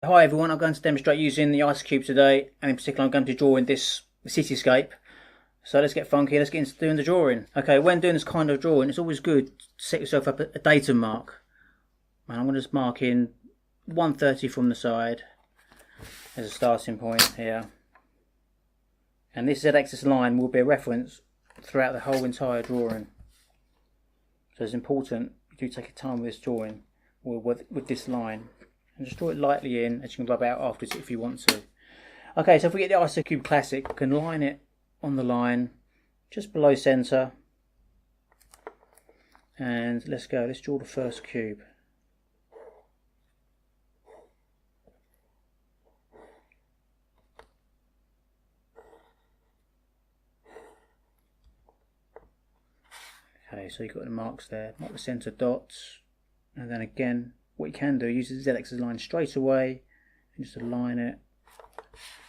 Hi everyone, I'm going to demonstrate using the ice cube today, and in particular I'm going to be drawing this cityscape. So let's get funky, let's get into doing the drawing. Okay, when doing this kind of drawing, it's always good to set yourself up a datum mark. And I'm going to just mark in 130 from the side as a starting point here. And this z-axis line will be a reference throughout the whole entire drawing. So it's important you do take your time with this drawing, or with this line. And just draw it lightly in, as you can rub out afterwards if you want to. Okay, so if we get the IsoCube Classic, we can line it on the line just below centre. And let's go, let's draw the first cube. Okay, so you've got the marks there, mark the centre dots, and then again, what you can do, use the z-axis line straight away and just align it.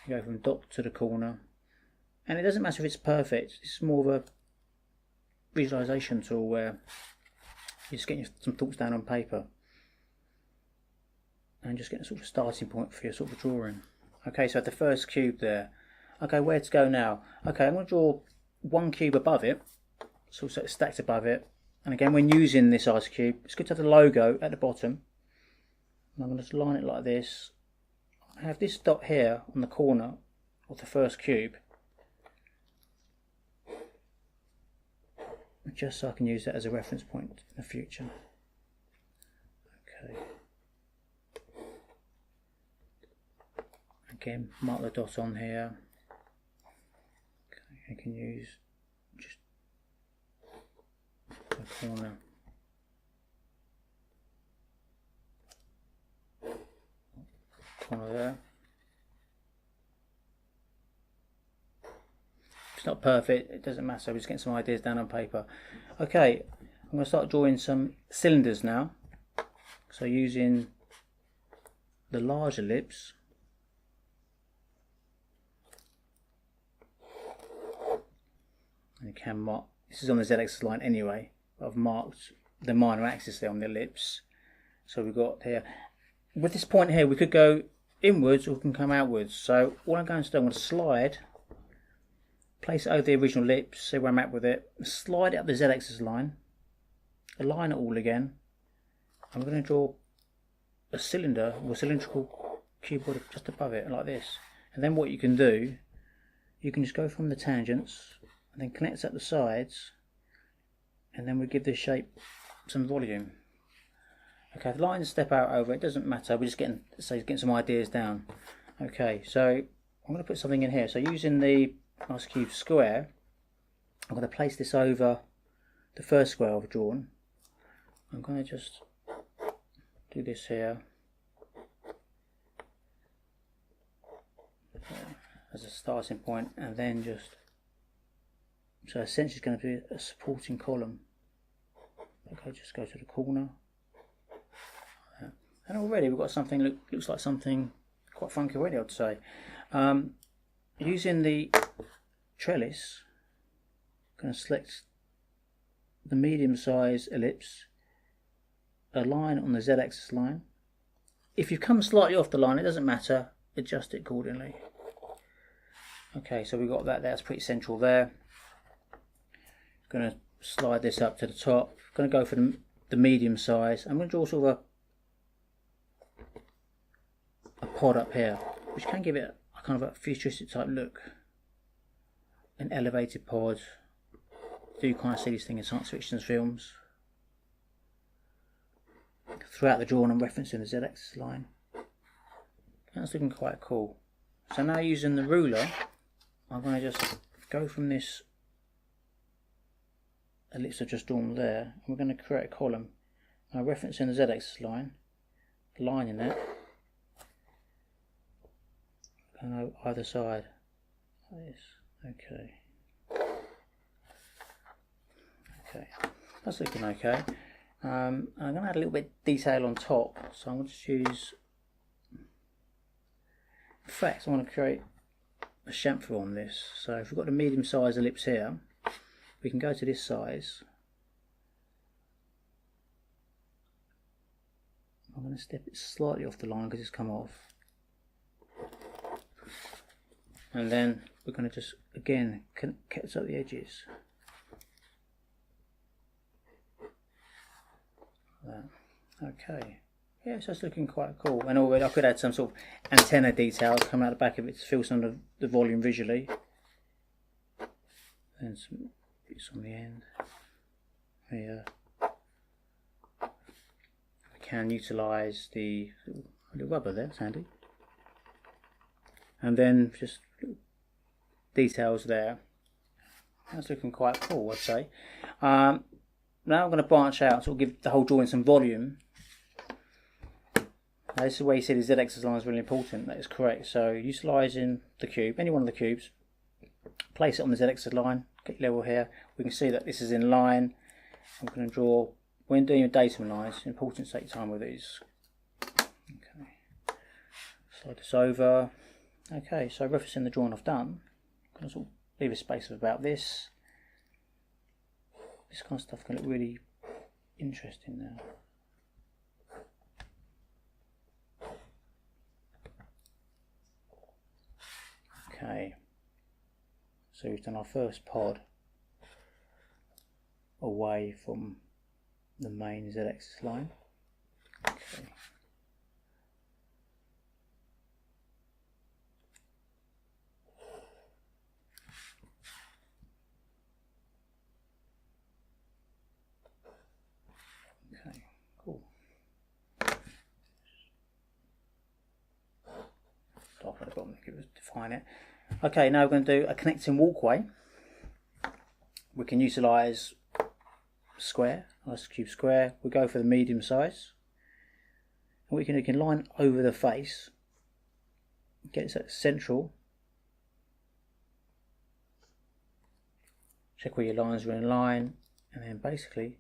You go from dot to the corner, and it doesn't matter if it's perfect. It's more of a visualization tool where you're just getting some thoughts down on paper and just getting a sort of starting point for your sort of drawing. Okay, so the first cube there. Okay, where to go now? Okay, I'm going to draw one cube above it, so it's stacked above it. And again, when using this ice cube, it's good to have the logo at the bottom. And I'm going to line it like this. I have this dot here on the corner of the first cube, just so I can use that as a reference point in the future. Okay. Again, mark the dot on here. Okay, I can use just the corner. Corner there. It's not perfect, it doesn't matter, we're just getting some ideas down on paper. Okay, I'm going to start drawing some cylinders now. So using the large ellipse, and you can mark, this is on the z-axis line anyway, but I've marked the minor axis there on the ellipse. So we've got here, with this point here we could go inwards or we can come outwards. So what I'm going to do, I'm going to slide, place it over the original ellipse, see where I'm at with it, slide it up the z-axis line, align it all again. I'm going to draw a cylinder or a cylindrical cuboid just above it like this. And then what you can do, you can just go from the tangents and then connect at the sides, and then we give this shape some volume. Okay, the lines step out over, it doesn't matter, we're just getting some ideas down. Okay, so I'm going to put something in here. So using the ice cube square, I'm going to place this over the first square I've drawn. I'm going to just do this here as a starting point, and then just, so essentially it's going to be a supporting column. Okay, just go to the corner. And already we've got something, looks like something quite funky already, I'd say. Using the trellis, I'm going to select the medium size ellipse, a line on the z-axis line. If you come slightly off the line, it doesn't matter, adjust it accordingly. Okay, so we've got that there, that's pretty central there. Going to slide this up to the top, going to go for the medium size. I'm going to draw sort of a pod up here, which can give it a kind of a futuristic type look. An elevated pod. Do you kind of see this thing in science fiction films? Throughout the drawing I'm referencing the z-axis line. That's looking quite cool. So now using the ruler, I'm going to just go from this ellipse I've just drawn there, and we're going to create a column. Now referencing the z-axis line, aligning that, and either side like this. Okay. Okay, that's looking okay. I'm going to add a little bit of detail on top, so I'm going to just use, in fact I want to create a chamfer on this. So if we've got a medium size ellipse here, we can go to this size. I'm going to step it slightly off the line because it's come off. and then we're going to just again catch up the edges. Like that. Okay. Yeah, so it's looking quite cool. And already I could add some sort of antenna details coming out the back of it to feel some of the volume visually. And some bits on the end. Here. We can utilise the little rubber there, it's handy. And then just details there. That's looking quite cool, I'd say. Now I'm going to branch out, so we'll give the whole drawing some volume. Now this is where you see the Z-axis line is really important. That is correct. So utilising the cube, any one of the cubes, place it on the Z-axis line, get level here. We can see that this is in line. I'm going to draw, when doing your datum lines, it's important to take time with these. Okay. Slide this over. Okay, so referencing the drawing I've done, I'm going to sort of leave a space of about this. This kind of stuff can look really interesting now. Okay, so we've done our first pod away from the main Z-axis line. Okay. Okay, cool. Start at the bottom, define it. Okay, now we're going to do a connecting walkway. We can utilise square, ice cube square. We go for the medium size. And we can line over the face, get it central. Check where your lines are in line, and then basically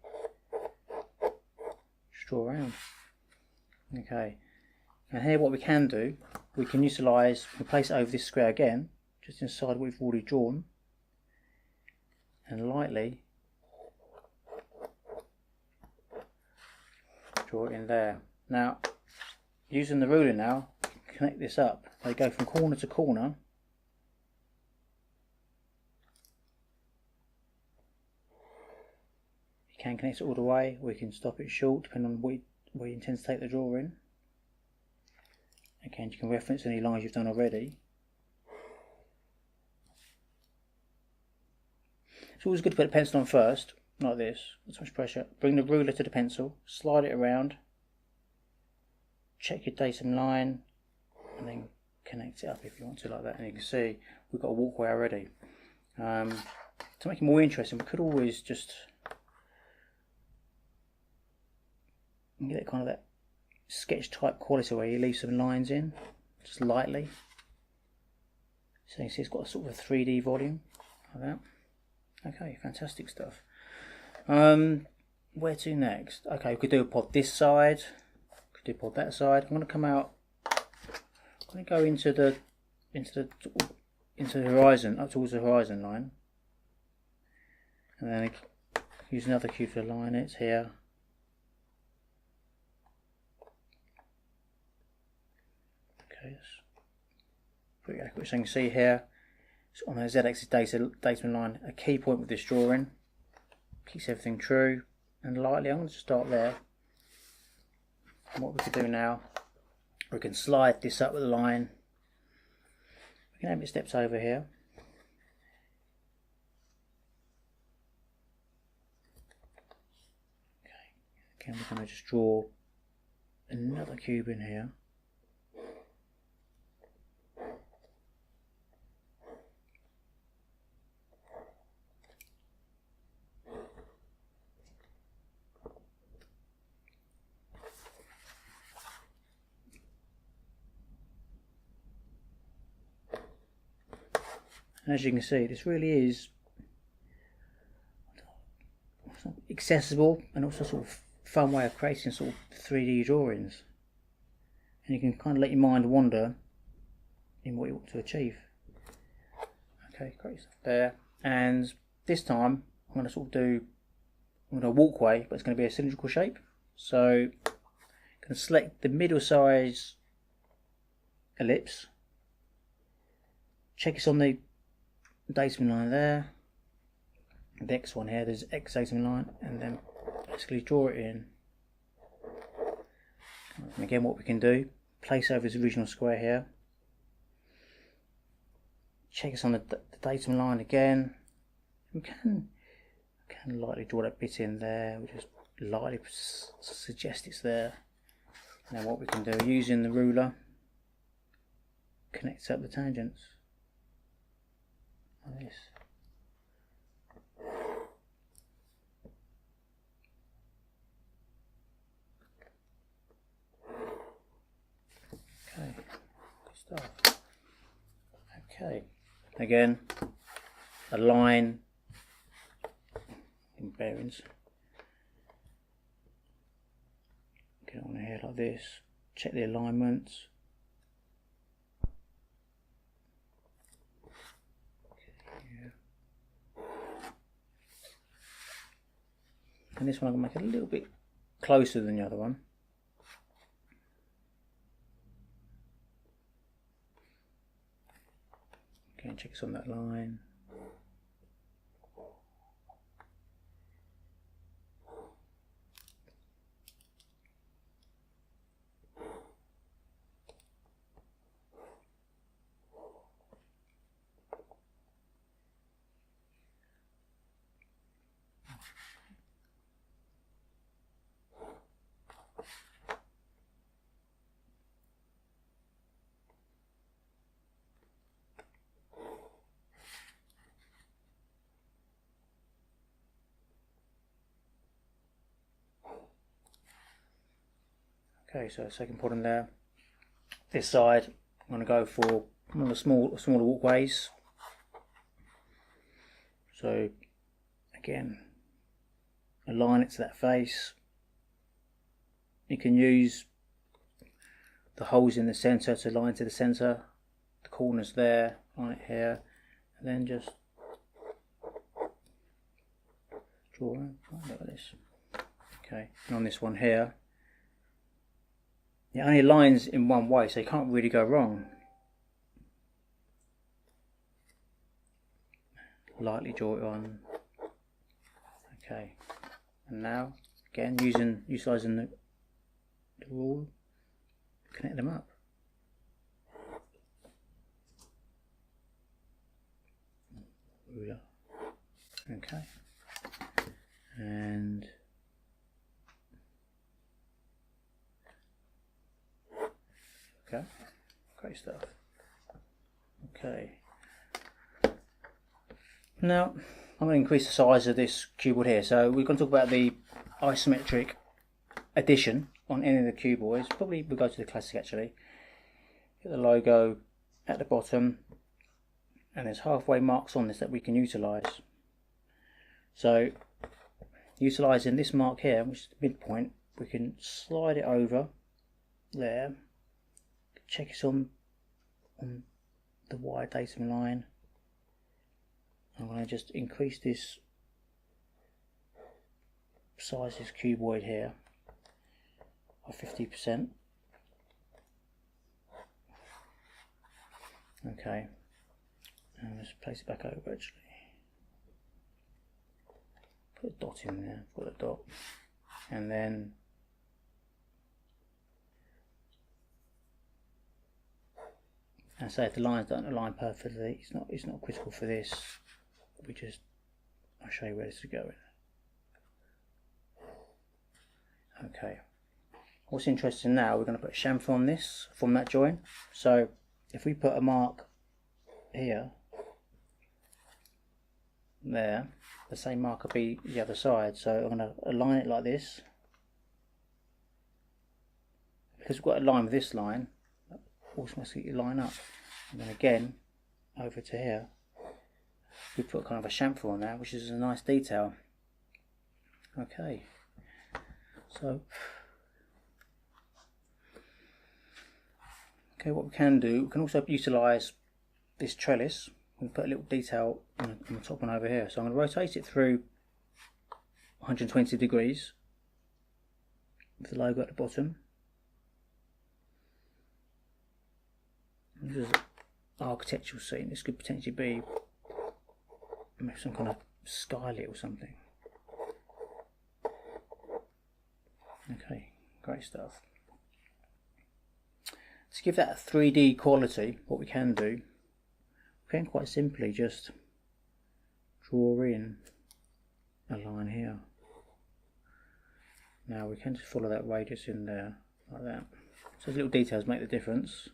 just draw around. Okay, and here what we can do, we can utilise, we place it over this square again, just inside what we've already drawn, and lightly draw it in there. Now, using the ruler now, connect this up. They go from corner to corner. You can connect it all the way, or you can stop it short, depending on where you intend to take the drawing. Again, you can reference any lines you've done already. It's always good to put the pencil on first, like this, not too much pressure. Bring the ruler to the pencil, slide it around, check your datum line, and then connect it up if you want to, like that. And you can see we've got a walkway already. To make it more interesting, we could always just get it kind of that sketch type quality where you leave some lines in, just lightly. So you see it's got a sort of a 3D volume, like that. Okay, fantastic stuff. Where to next? Okay, we could do a pod this side, could do a pod that side. I'm going to come out, I'm going to go into the horizon, up towards the horizon line, and then use another cube to align it here. Okay, that's pretty accurate. So you can see here, on the Z-axis datum line, a key point with this drawing, keeps everything true, and lightly, I'm going to start there. And what we could do now, we can slide this up with a line. We can have it steps over here. Okay, again we're going to just draw another cube in here. And as you can see, this really is accessible and also sort of fun way of creating sort of 3D drawings. And you can kind of let your mind wander in what you want to achieve. Okay, great stuff there. And this time I'm going to sort of do a walkway, but it's going to be a cylindrical shape. So I'm going to select the middle size ellipse. check it's on the datum line there. The X one here, there's X datum line, and then basically draw it in. And again, what we can do, place over this original square here. Check it's on the datum line again. We can lightly draw that bit in there. We just lightly suggest it's there. And then what we can do, using the ruler, connect up the tangents like this. Okay, good stuff. Okay, again, a line in bearings. Get on here like this. Check the alignments. And this one I'm going to make it a little bit closer than the other one. Okay, check it's on that line. Okay, so second point in there. This side, I'm going to go for one of the smaller walkways. So again, align it to that face. You can use the holes in the centre to align to the centre, the corners there, line it here, and then just draw it like this. Okay, and on this one here, it only aligns in one way, so you can't really go wrong. Lightly draw it on. Okay, and now again utilising the rule, connect them up. Ruler. Okay, and okay, great stuff. Okay, now I'm going to increase the size of this cuboid here. So we're going to talk about the isometric addition on any of the cuboids. Probably we'll go to the classic actually. Get the logo at the bottom, and there's halfway marks on this that we can utilise. So utilising this mark here, which is the midpoint, we can slide it over there. Check it's on the Y datum line. I'm going to just increase this size of this cuboid here by 50%. Okay, and let's place it back over actually. Put a dot in there, put a dot, and then and say if the lines don't align perfectly, it's not critical for this. I'll show you where this is going. Okay. What's interesting now, we're going to put a chamfer on this from that joint. So if we put a mark here, there, the same mark will be the other side. So I'm going to align it like this. Because we've got a line with this line, automatically line up. And then again, over to here, we put kind of a chamfer on that, which is a nice detail. Okay, so what we can do, we can also utilise this trellis and put a little detail on the top one over here. So I'm going to rotate it through 120 degrees with the logo at the bottom. And just architectural scene. This could potentially be some kind of skylit or something. Okay, great stuff. To give that a 3D quality, what we can do, we can quite simply just draw in a line here. Now we can just follow that radius in there, like that. So those little details make the difference.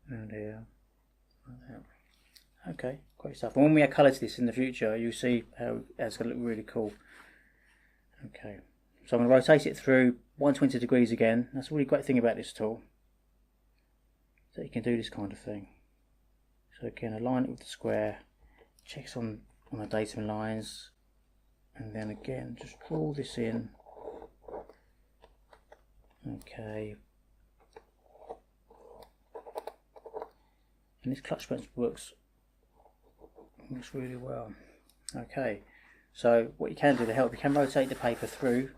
And here, like that. Okay, great stuff. And when we add colour to this in the future, you'll see how it's going to look really cool. Okay, so I'm going to rotate it through 120 degrees again. That's a really great thing about this tool, that you can do this kind of thing. So again, align it with the square, checks on the datum lines, and then again just draw this in. Okay, and this clutch punch works really well. Okay, so what you can do to help, you can rotate the paper through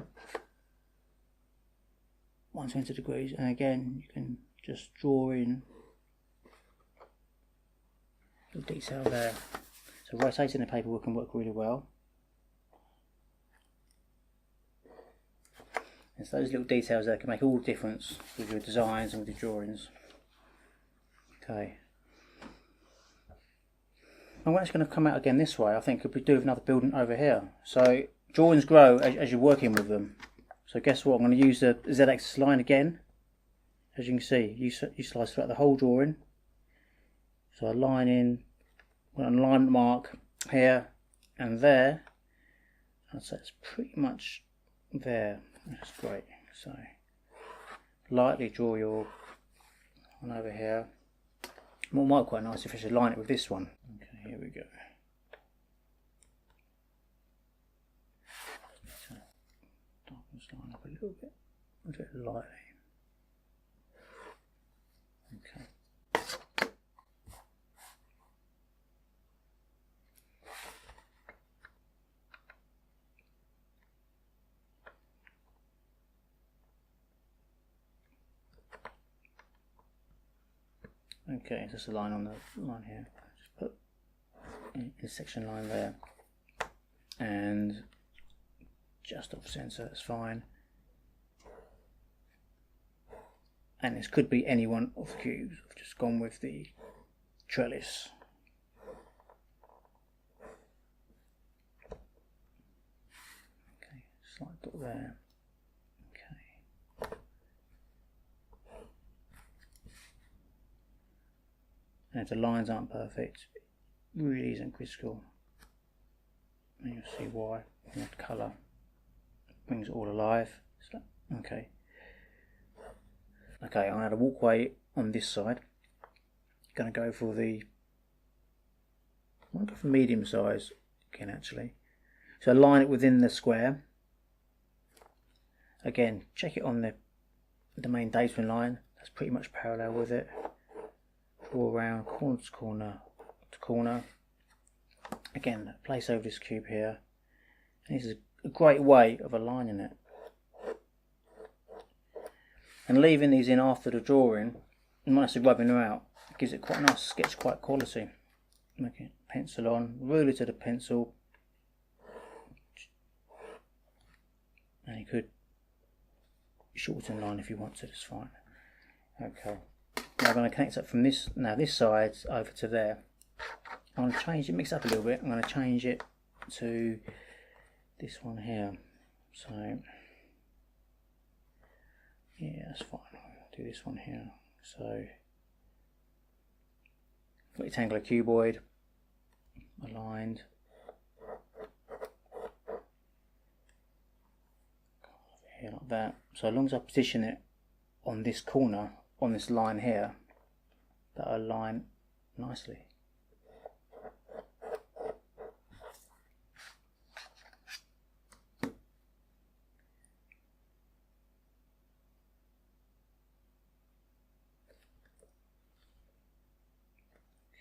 120 degrees, and again you can just draw in the detail there. So rotating the paper can work really well. And so those little details there can make all the difference with your designs and with your drawings. Okay. And when it's going to come out again this way, I think we could do another building over here. So drawings grow as you're working with them. So guess what? I'm going to use the Z-axis line again. As you can see, you slice throughout the whole drawing. So I line in, an alignment mark here and there. I'd say it's pretty much there. That's great. So lightly draw your one over here. What might be quite nice if I should line it with this one. Okay, here we go. So darken this line up a little bit. I'll do it lightly. Okay. Okay, just a line on the line here. Just put a section line there, and just off center. That's fine. And this could be any one of the cubes. I've just gone with the trellis. Okay, slight dot there. And if the lines aren't perfect, it really isn't critical. And you'll see why. That colour brings it all alive. So, okay. Okay, I'm going to add a walkway on this side. Going to go for the. I'm going to go for medium size again, actually. So line it within the square. Again, check it on the main datum line. That's pretty much parallel with it. Draw around corner to corner to corner. Again, place over this cube here. And this is a great way of aligning it. And leaving these in after the drawing, nicely rubbing them out, gives it quite a nice sketch, quite quality. Okay, pencil on, ruler to the pencil. And you could shorten line if you want to, it's fine. Okay. Now I'm going to connect up from this side over to there. I'm going to change it, mix it up a little bit. I'm going to change it to this one here. So yeah, that's fine. I'll do this one here. So rectangular cuboid aligned. Here like that. So as long as I position it on this corner, on this line here, that'll align nicely.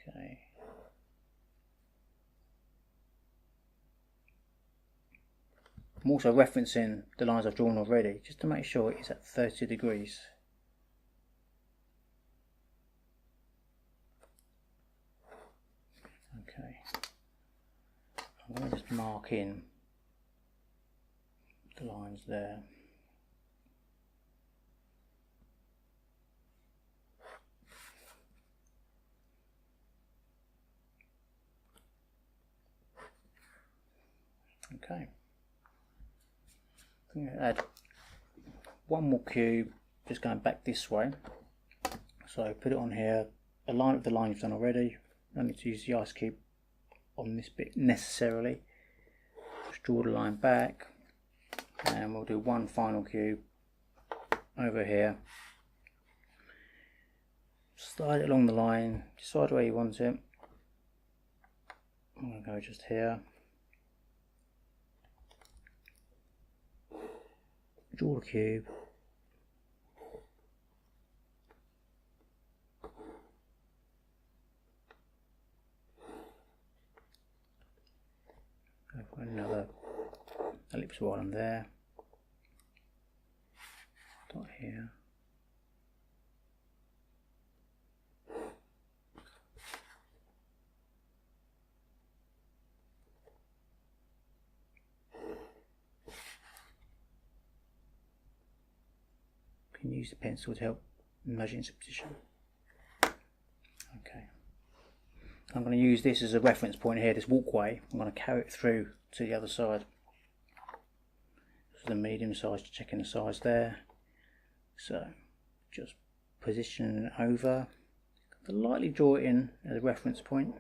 Okay. I'm also referencing the lines I've drawn already, just to make sure it's at 30 degrees. Okay, I'm going to just mark in the lines there. Okay, I'm going to add one more cube, just going back this way. So put it on here, align it with the line you've done already. Don't need to use the ice cube on this bit necessarily. Just draw the line back, and we'll do one final cube over here. Slide it along the line, decide where you want it. I'm going to go just here. Draw the cube. Go for another ellipse while I'm there. Dot here. Can use the pencil to help measure into position. Okay. I'm going to use this as a reference point here, this walkway. I'm going to carry it through to the other side. This is the medium size, checking the size there. So just position it over. Lightly draw it in as a reference point.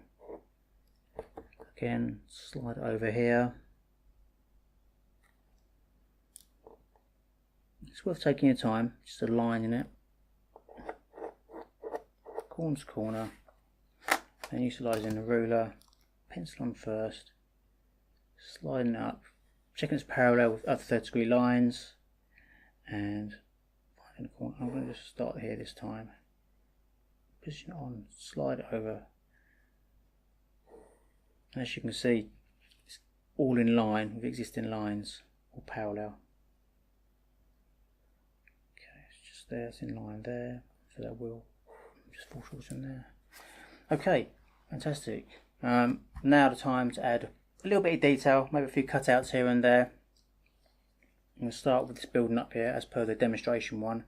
Again, slide it over here. It's worth taking your time, just aligning it, corner to corner, and utilising the ruler, pencil on first, sliding it up, checking it's parallel with other 30-degree lines, and finding the corner. I'm going to just start here this time, position it on, slide it over, and as you can see, it's all in line with existing lines, all parallel. There, it's in line there, so that will just fall short in there. Okay, fantastic. Now the time to add a little bit of detail, maybe a few cutouts here and there. I'm going to start with this building up here as per the demonstration one.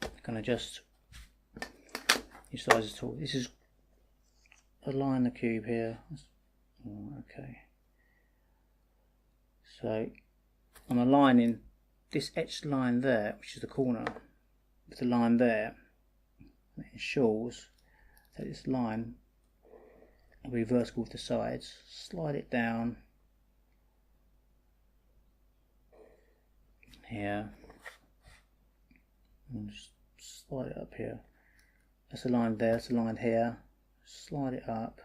I'm going to just utilise the tool. This is align the cube here. Okay, so I'm aligning this etched line there, which is the corner, with the line there. It ensures that this line will be vertical with the sides. Slide it down here, and just slide it up here. That's a line there, that's a line here. Slide it up.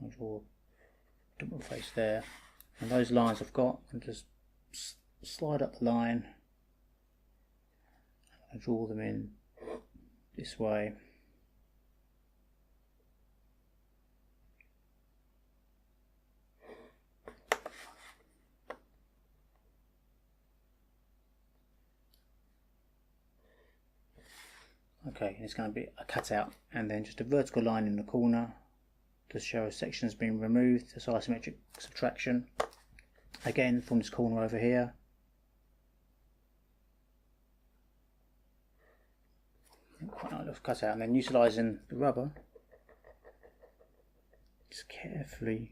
I'll draw a double face there, and those lines I've got, and just slide up the line and draw them in this way. Okay, and it's going to be a cutout and then just a vertical line in the corner to show a section has been removed. That's isometric subtraction. Again, from this corner over here. Quite a nice cut out, and then utilising the rubber, just carefully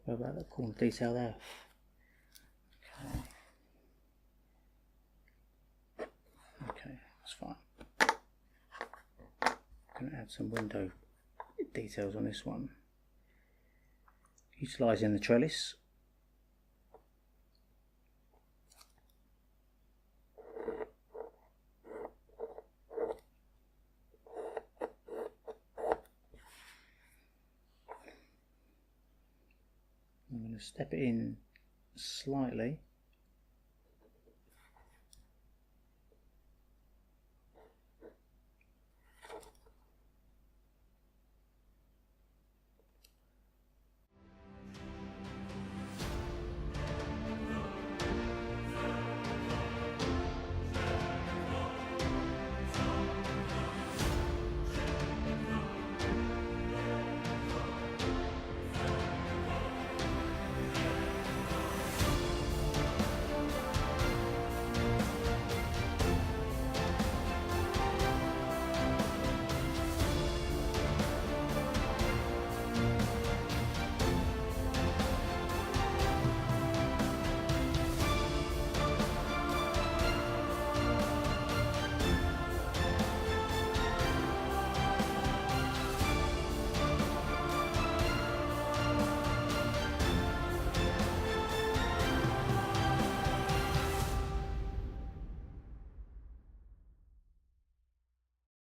go about that corner detail there. Okay, that's fine. I'm going to add some window details on this one. Utilising the trellis. I'm going to step it in slightly.